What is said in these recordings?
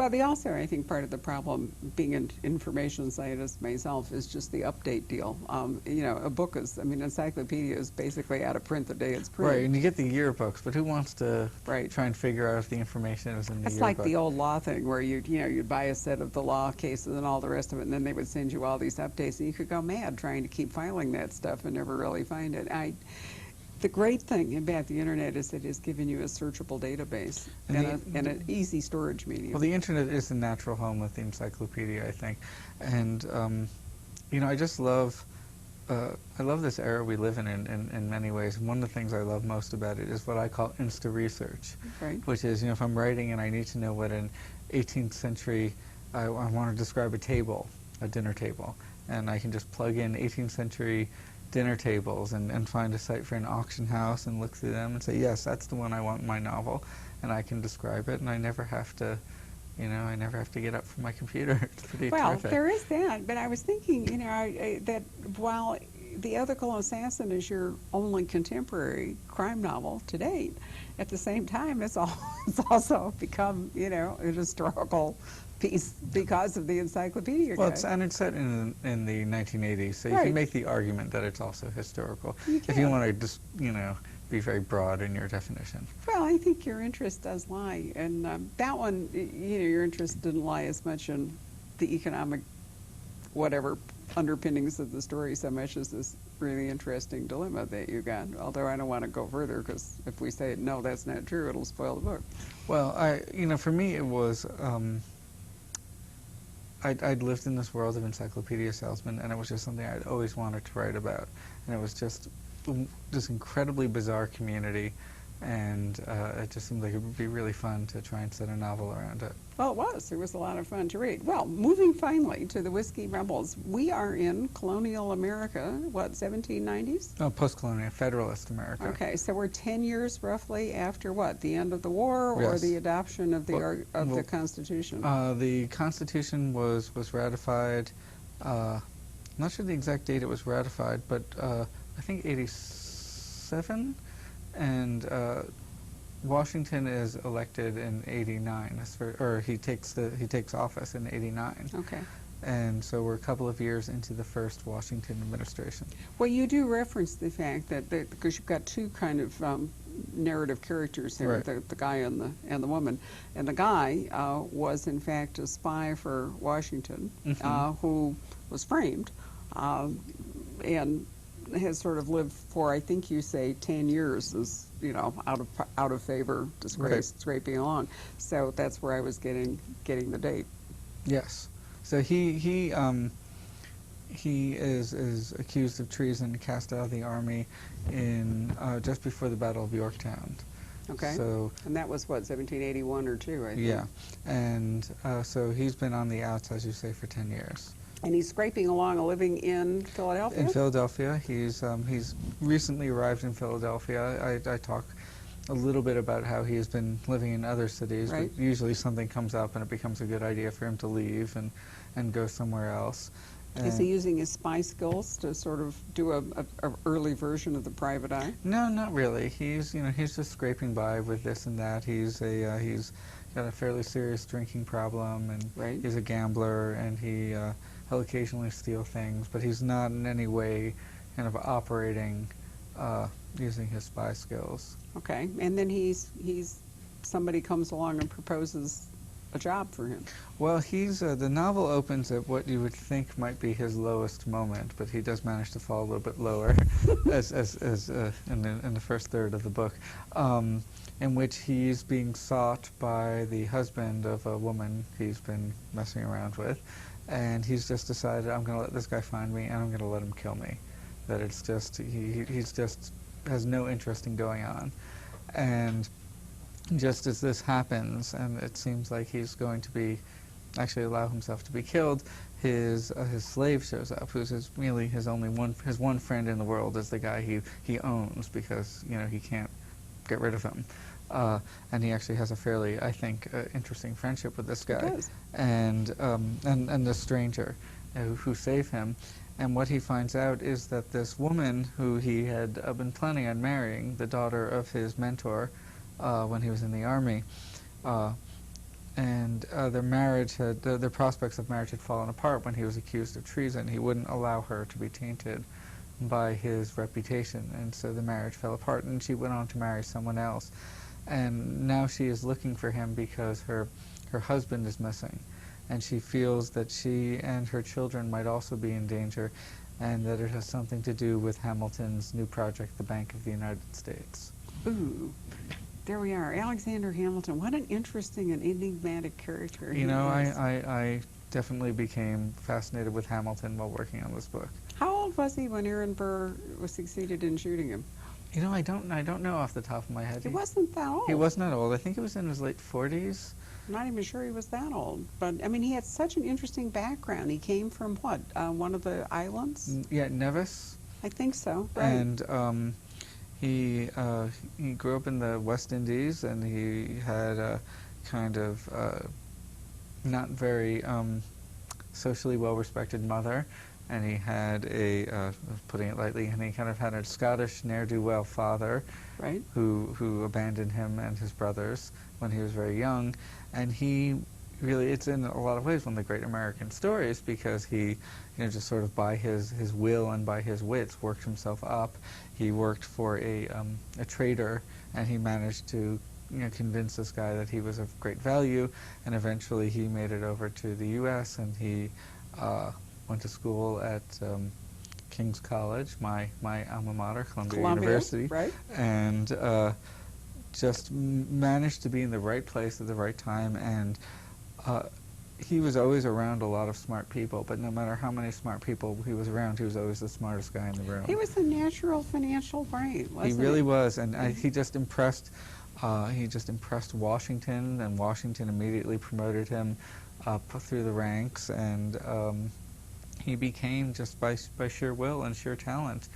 Well, also, I think part of the problem, being an information scientist myself, is just the update deal. You know, a book is, I mean, encyclopedia is basically out of print the day it's printed. Right, and you get the yearbooks, but who wants to Right. try and figure out if the information is in the It's yearbook? like the old law thing where you'd buy a set of the law cases and all the rest of it, and then they would send you all these updates, and you could go mad trying to keep filing that stuff and never really find it. The great thing about the internet is it has given you a searchable database and an easy storage medium. Well, the internet is the natural home of the encyclopedia, I think, and you know, I just love. I love this era we live in many ways. And one of the things I love most about it is what I call insta-research, Right. which is, you know, if I'm writing and I need to know what an 18th century, I want to describe a table, a dinner table, and I can just plug in 18th century dinner tables and find a site for an auction house and look through them and say, yes, that's the one I want in my novel, and I can describe it, and I never have to, you know, I never have to get up from my computer. It's pretty terrific. There is that, but I was thinking, you know, that while The Ethical Assassin is your only contemporary crime novel to date, at the same time, it's also become, you know, an historical piece because of the encyclopedia. Well, it's set in the 1980s, so you Right. can make the argument that it's also historical. You If you can. want to just, you know, be very broad in your definition. Well, I think your interest does lie, and that one, you know, your interest didn't lie as much in the economic, whatever, underpinnings of the story so much as this really interesting dilemma that you got. Although I don't want to go further, because if we say, no, that's not true, it'll spoil the book. Well, you know, for me it was, I'd lived in this world of encyclopedia salesmen, and it was just something I'd always wanted to write about. And it was just this incredibly bizarre community, and it just seemed like it would be really fun to try and set a novel around it. Well, it was. It was a lot of fun to read. Well, moving finally to the Whiskey Rebels, we are in colonial America, what, 1790s? Oh, post-colonial, Federalist America. Okay, so we're 10 years roughly after what, the end of the war or Yes. the adoption of the Well, Constitution? The Constitution was ratified, I'm not sure the exact date it was ratified, but I think 87, and Washington is elected in 89, or he takes office in 89. Okay. And so we're a couple of years into the first Washington administration. Well, you do reference the fact that because you've got two kind of narrative characters here, Right. the guy and the woman, and the guy was in fact a spy for Washington, who was framed, and has sort of lived for, I think you say, 10 years as, you know, out of favor, disgrace, scraping along. So that's where I was getting the date. Yes. So he is accused of treason, cast out of the army in just before the Battle of Yorktown. Okay. So, and that was what, 1781 or 2, I think. yeah, and so he's been on the outs, as you say, for 10 years. And he's scraping along, living in Philadelphia? In Philadelphia. He's recently arrived in Philadelphia. I talk a little bit about how he has been living in other cities, Right. but usually something comes up and it becomes a good idea for him to leave and go somewhere else. Is he using his spy skills to sort of do a early version of the private eye? No, not really. He's just scraping by with this and that. He's got a fairly serious drinking problem, and Right. he's a gambler, and he'll occasionally steal things, but he's not in any way kind of operating using his spy skills. Okay, and then somebody comes along and proposes a job for him. Well, the novel opens at what you would think might be his lowest moment, but he does manage to fall a little bit lower, as in the first third of the book, in which he's being sought by the husband of a woman he's been messing around with, and he's just decided, I'm going to let this guy find me, and I'm going to let him kill me. That it's just he's just has no interest in going on, and just as this happens, and it seems like he's going to actually allow himself to be killed, his slave shows up, who's really his one friend in the world, is the guy he owns, because, you know, he can't get rid of him, and he actually has a fairly, I think, interesting friendship with this guy, He does. and the stranger who saved him. And what he finds out is that this woman who he had been planning on marrying, the daughter of his mentor when he was in the army, their marriage had their prospects of marriage had fallen apart when he was accused of treason. He wouldn't allow her to be tainted by his reputation, and so the marriage fell apart, and she went on to marry someone else. And now she is looking for him because her husband is missing, and she feels that she and her children might also be in danger, and that it has something to do with Hamilton's new project, the Bank of the United States. Ooh, there we are. Alexander Hamilton. What an interesting and enigmatic character. You know, I definitely became fascinated with Hamilton while working on this book. How old was he when Aaron Burr was succeeded in shooting him? You know, I don't know off the top of my head. He wasn't that old. He wasn't that old. I think he was in his late 40s. I'm not even sure he was that old. But, I mean, he had such an interesting background. He came from what? One of the islands? Yeah, Nevis. I think so. Right. And he grew up in the West Indies, and he had a kind of not very socially well-respected mother. And he had putting it lightly, and he kind of had a Scottish ne'er-do-well father, right, who abandoned him and his brothers when he was very young. And he really, it's in a lot of ways one of the great American stories, because he, you know, just sort of by his will and by his wits worked himself up. He worked for a trader, and he managed to, you know, convince this guy that he was of great value, and eventually he made it over to the U.S. and he went to school at King's College, my alma mater, Columbia University, right, and just managed to be in the right place at the right time. And he was always around a lot of smart people, but no matter how many smart people he was around, he was always the smartest guy in the room. He was the natural financial brain, wasn't he? He really was, and he just impressed. He just impressed Washington, and Washington immediately promoted him up through the ranks, and he became, just by sheer will and sheer talent,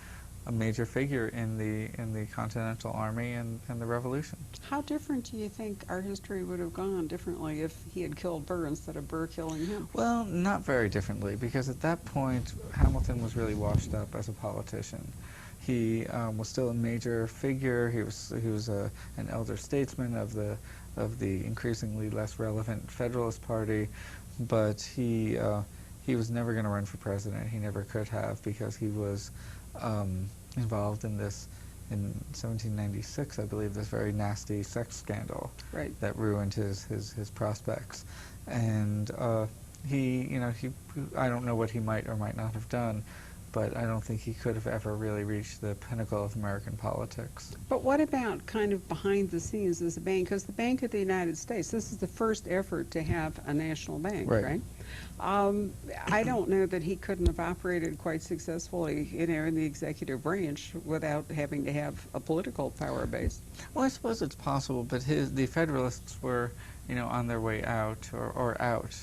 a major figure in the Continental Army and the Revolution. How different do you think our history would have gone differently if he had killed Burr instead of Burr killing him? Well, not very differently, because at that point Hamilton was really washed up as a politician. He was still a major figure. He was an elder statesman of the increasingly less relevant Federalist Party, but he was never going to run for president. He never could have, because he was involved in this, in 1796, I believe, this very nasty sex scandal, right, that ruined his prospects. And he I don't know what he might or might not have done, but I don't think he could have ever really reached the pinnacle of American politics. But what about kind of behind the scenes as a bank? Because the Bank of the United States, this is the first effort to have a national bank, right? I don't know that he couldn't have operated quite successfully, you know, in the executive branch without having to have a political power base. Well, I suppose it's possible, but the Federalists were, you know, on their way out or out.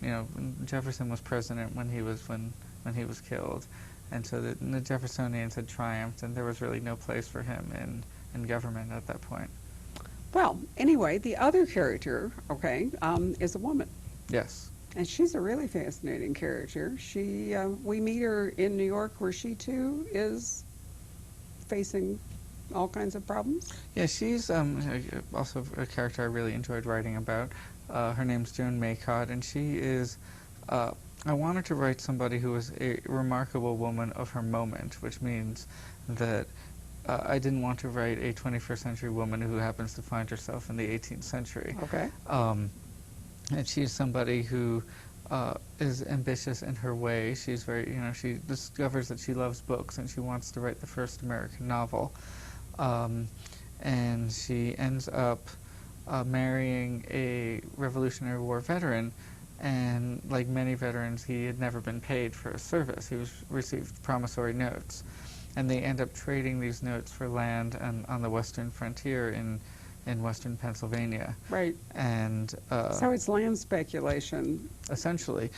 You know, Jefferson was president when he was killed, and so the Jeffersonians had triumphed, and there was really no place for him in government at that point. Well, anyway, the other character, okay, is a woman. Yes. And she's a really fascinating character. She, we meet her in New York, where she too is facing all kinds of problems. Yeah, she's also a character I really enjoyed writing about. Her name's Joan Maycott, and she is. I wanted to write somebody who was a remarkable woman of her moment, which means that I didn't want to write a 21st century woman who happens to find herself in the 18th century. Okay. And she's somebody who is ambitious in her way. She's very, you know, she discovers that she loves books, and she wants to write the first American novel. And she ends up marrying a Revolutionary War veteran. And like many veterans, he had never been paid for his service. He received promissory notes, and they end up trading these notes for land on the western frontier in western Pennsylvania. Right. And so it's land speculation. Essentially,